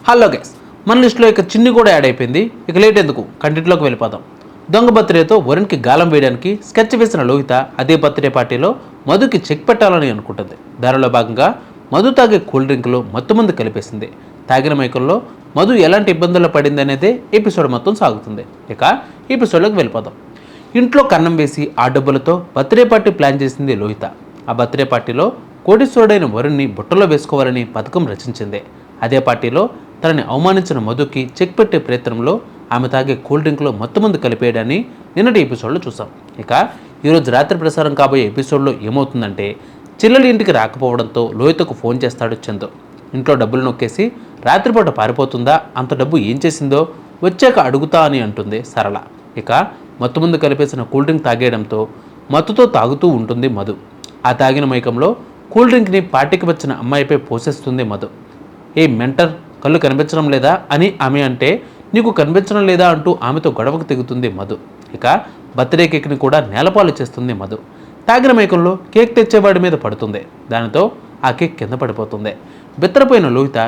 Hello guys, మన లిస్టులో ఇక చిన్ని కూడా యాడ్ అయిపోయింది. ఇక లేట్ ఎందుకు, కంటెంట్లోకి వెళ్ళిపోదాం. దొంగ బర్త్డేతో వరుణ్కి గాలం వేయడానికి స్కెచ్ వేసిన లోహిత అదే బర్త్డే పార్టీలో మధుకి చెక్ పెట్టాలని అనుకుంటుంది. దానిలో భాగంగా మధు తాగే కూల్ డ్రింక్లో మత్తుమందు కలిపేసింది. తాగిన మైకంలో మధు ఎలాంటి ఇబ్బందుల్లో పడింది అనేది ఎపిసోడ్ మొత్తం సాగుతుంది. ఇక ఎపిసోడ్లోకి వెళ్ళిపోదాం. ఇంట్లో కన్నం వేసి ఆ డబ్బులతో బర్త్డే పార్టీ ప్లాన్ చేసింది లోహిత. ఆ బర్త్డే పార్టీలో కోటీశ్వరుడైన వరుణ్ని బుట్టలో వేసుకోవాలని పథకం రచించింది. అదే పార్టీలో తనని అవమానించిన మధుకి చెక్ పెట్టే ప్రయత్నంలో ఆమె తాగే కూల్ డ్రింక్లో మత్తుమందు కలిపేయడాన్ని నిన్నటి ఎపిసోడ్లో చూసాం. ఇక ఈరోజు రాత్రి ప్రసారం కాబోయే ఎపిసోడ్లో ఏమవుతుందంటే, చెల్లెలి ఇంటికి రాకపోవడంతో లోహితకు ఫోన్ చేస్తాడు చందు. ఇంట్లో డబ్బులు నొక్కేసి రాత్రిపూట పారిపోతుందా, అంత డబ్బు ఏం చేసిందో వచ్చాక అడుగుతా అని అంటుంది సరళ. ఇక మత్తుమందు కలిపేసిన కూల్ డ్రింక్ తాగేయడంతో మత్తుతో తాగుతూ ఉంటుంది మధు. ఆ తాగిన మైకంలో కూల్ డ్రింక్ని పార్టీకి వచ్చిన అమ్మాయిపై పోసేస్తుంది మధు. ఏ మెంటర్, కళ్ళు కనిపించడం లేదా అని ఆమె అంటే, నీకు కనిపించడం లేదా అంటూ ఆమెతో గొడవకు తెగుతుంది మధు. ఇక బర్త్డే కేక్ని కూడా నేలపాలు చేస్తుంది మధు. తాగిన మైకంలో కేక్ తెచ్చేవాడి మీద పడుతుంది. దానితో ఆ కేక్ కింద పడిపోతుంది. బిత్తరపోయిన లోహిత,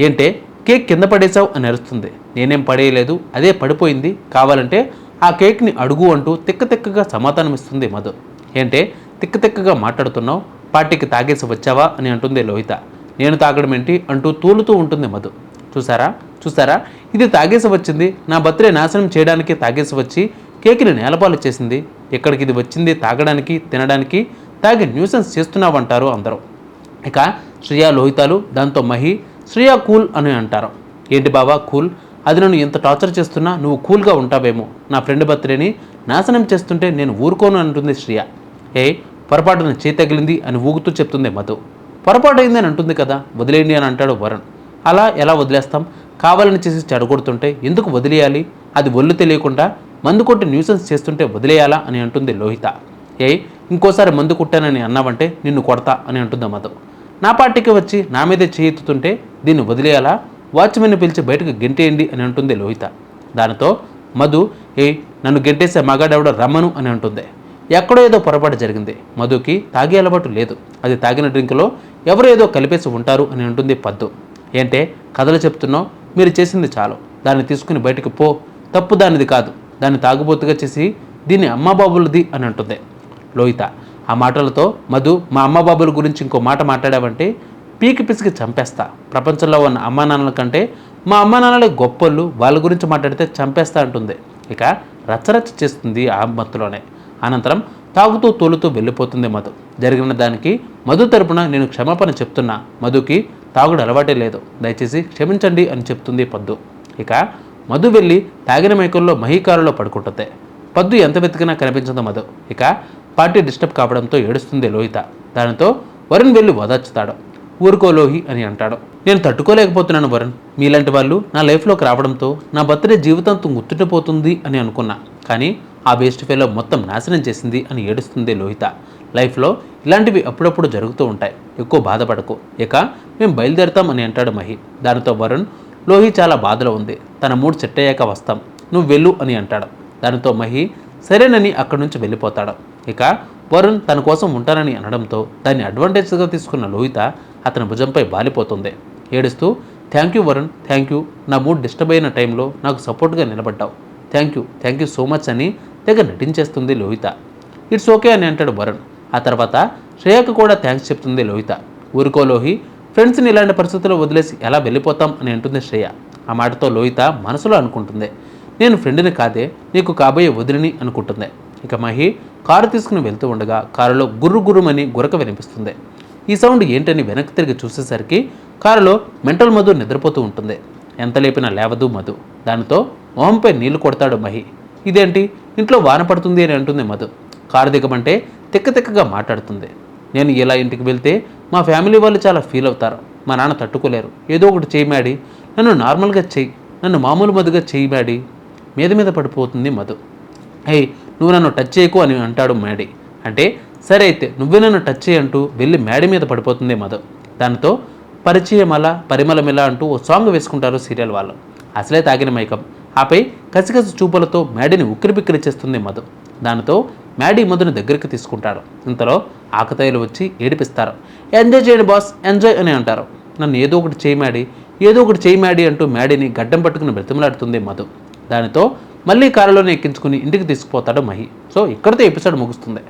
ఏంటే కేక్ కింద పడేశావు అని అరుస్తుంది. నేనేం పడేయలేదు, అదే పడిపోయింది, కావాలంటే ఆ కేక్ని అడుగు అంటూ తిక్కగా సమాధానం ఇస్తుంది మధు. ఏంటే తిక్కగా మాట్లాడుతున్నావు, పార్టీకి తాగేసి వచ్చావా అని అంటుంది లోహిత. నేను తాగడం ఏంటి అంటూ తూలుతూ ఉంటుంది మధు. చూసారా, ఇది తాగేసి వచ్చింది, నా బర్త్డే నాశనం చేయడానికి తాగేసి వచ్చి కేక్ని నేలపాలు చేసింది. ఇక్కడికి ఇది వచ్చింది తాగడానికి, తినడానికి, తాగి న్యూసెన్స్ చేస్తున్నావంటారు అందరూ. ఇక శ్రియా లోహితాలు, దాంతో మహి శ్రియా కూల్ అని అంటారు. ఏంటి బావా కూల్, అది నన్ను ఎంత టార్చర్ చేస్తున్నా నువ్వు కూల్గా ఉంటావేమో, నా ఫ్రెండ్ బర్త్డేని నాశనం చేస్తుంటే నేను ఊరుకోను అంటుంది శ్రియ. పొరపాటున చేయి తగిలింది అని ఊగుతూ చెప్తుంది మధు. పొరపాటు అయిందని అంటుంది కదా, వదిలేయండి అని అంటాడు వరుణ్. అలా ఎలా వదిలేస్తాం, కావాలని చేసి చెడగొడుతుంటే ఎందుకు వదిలేయాలి, అది ఒళ్ళు తెలియకుండా మందు కొట్టి న్యూసెన్స్ చేస్తుంటే వదిలేయాలా అని అంటుంది లోహిత. ఇంకోసారి మందు కొట్టానని అన్నావంటే నిన్ను కొడతా అని అంటుంది మధు. నా పార్టీకి వచ్చి నా మీదే చేయిస్తుంటే దీన్ని వదిలేయాలా, వాచ్మెన్ని పిలిచి బయటకు గెంటేయండి అని అంటుంది లోహిత. దానితో మధు, నన్ను గెంటేసే మగాడెవడో రమ్మను అని అంటుంది. ఎక్కడో ఏదో పొరపాటు జరిగింది, మధుకి తాగే అలవాటు లేదు, అది తాగిన డ్రింక్లో ఎవరు ఏదో కలిపేసి ఉంటారు అని అంటుంది పద్దు. ఏంటే కథలు చెప్తున్నావు, మీరు చేసింది చాలు, దాన్ని తీసుకుని బయటకు పో, తప్పు దానిది కాదు, దాన్ని తాగుబోతుగా చేసి దీన్ని అమ్మాబాబులది అని అంటుంది లోహిత. ఆ మాటలతో మధు, మా అమ్మాబాబుల గురించి ఇంకో మాట మాట్లాడావంటే పీకి పిసికి చంపేస్తా, ప్రపంచంలో ఉన్న అమ్మానాన్నల కంటే మా అమ్మానాన్నలే గొప్పళ్ళు, వాళ్ళ గురించి మాట్లాడితే చంపేస్తా అంటుంది. ఇక రచ్చరచ్చ చేస్తుంది ఆ మత్తులోనే. అనంతరం తాగుతూ తోలుతూ వెళ్ళిపోతుంది మధు. జరిగిన దానికి మధు తరపున నేను క్షమాపణ చెప్తున్నా, మధుకి తాగుడు అలవాటే లేదు, దయచేసి క్షమించండి అని చెప్తుంది పద్దు. ఇక మధు వెళ్ళి తాగిన మైకంలో మహీకారులో పడుకుంటుంది. పద్దు ఎంత వెతికినా కనిపించదు మధు. ఇక పార్టీ డిస్టర్బ్ కావడంతో ఏడుస్తుంది లోహిత. దానితో వరుణ్ వెళ్ళి ఓదార్చుతాడు. ఊరుకో లోహి అని అంటాడు. నేను తట్టుకోలేకపోతున్నాను వరుణ్, మీలాంటి వాళ్ళు నా లైఫ్లోకి రావడంతో నా బర్త్డే జీవితాంతం గుర్తుండిపోతుంది అని అనుకున్నా, కానీ ఆ వేస్ట్ ఫేలో మొత్తం నాశనం చేసింది అని ఏడుస్తుంది లోహిత. లైఫ్లో ఇలాంటివి అప్పుడప్పుడు జరుగుతూ ఉంటాయి, ఎక్కువ బాధపడకు, ఇక మేము బయలుదేరుతాం అని అంటాడు మహి. దానితో వరుణ్, లోహి చాలా బాధలో ఉంది, తన మూడ్ సెట్ అయ్యాక వస్తాం, నువ్వు వెళ్ళు అని అంటాడు. దానితో మహి సరేనని అక్కడి నుంచి వెళ్ళిపోతాడు. ఇక వరుణ్ తన కోసం ఉంటానని అనడంతో దాన్ని అడ్వాంటేజ్గా తీసుకున్న లోహిత అతని భుజంపై వాలిపోతుంది. ఏడుస్తూ, thank you Varun, thank you, నా మూడ్ డిస్టర్బ్ అయిన టైంలో నాకు సపోర్ట్గా నిలబడ్డావు, థ్యాంక్ యూ సో మచ్ అని తెగ నటించేస్తుంది లోహిత. ఇట్స్ ఓకే అని అంటాడు వరుణ్. ఆ తర్వాత శ్రేయకు కూడా థ్యాంక్స్ చెప్తుంది లోహిత. ఊరుకో లోహి, ఫ్రెండ్స్ని ఇలాంటి పరిస్థితుల్లో వదిలేసి ఎలా వెళ్ళిపోతాం అని అంటుంది శ్రేయ. ఆ మాటతో లోహిత మనసులో అనుకుంటుంది, నేను ఫ్రెండ్ని కాదే, నీకు కాబోయే వదిలిని అనుకుంటుంది. ఇక మహి కారు తీసుకుని వెళ్తూ ఉండగా కారులో గుర్రుమని గురక వినిపిస్తుంది. ఈ సౌండ్ ఏంటని వెనక్కి తిరిగి చూసేసరికి కారులో మెంటల్ మధు నిద్రపోతూ ఉంటుంది. ఎంత లేపినా లేవదు మధు. దానితో మొహంపై నీళ్లు కొడతాడు మహి. ఇదేంటి, ఇంట్లో వాన పడుతుంది అని అంటుంది మధు. కారు దిగమంటే తిక్కగా మాట్లాడుతుంది. నేను ఇలా ఇంటికి వెళ్తే మా ఫ్యామిలీ వాళ్ళు చాలా ఫీల్ అవుతారు, మా నాన్న తట్టుకోలేరు, ఏదో ఒకటి చేయి మ్యాడీ, నన్ను నార్మల్గా చెయ్యి, నన్ను మామూలు మధుగా చెయ్యి మ్యాడీ. మీద పడిపోతుంది మధు. నువ్వు నన్ను టచ్ చేయకు అని అంటాడు మ్యాడీ. అంటే సరే అయితే నువ్వే నన్ను టచ్ చేయి అంటూ వెళ్ళి మ్యాడీ మీద పడిపోతుంది మధు. దానితో పరిచయమలా పరిమళమిలా అంటూ ఓ సాంగ్ వేసుకుంటారు సీరియల్ వాళ్ళు. అసలే తాగిన మైకం, ఆపై కసికసి చూపులతో మ్యాడీని ఉక్కిరిబిక్కిరి చేస్తుంది మధు. దానితో మ్యాడీ మధుని దగ్గరికి తీసుకుంటాడు. ఇంతలో ఆకతాయిలు వచ్చి ఏడిపిస్తారు. ఎంజాయ్ చేయండి బాస్, ఎంజాయ్ అని అంటారు. నన్ను ఏదో ఒకటి చేయి మ్యాడీ, ఏదో ఒకటి చేయి మ్యాడీ అంటూ మ్యాడీని గడ్డం పట్టుకుని బ్రతిమలాడుతుంది మధు. దానితో మళ్ళీ కారులోనే ఎక్కించుకుని ఇంటికి తీసుకుపోతాడు మహి. సో ఇక్కడితో ఎపిసోడ్ ముగుస్తుంది.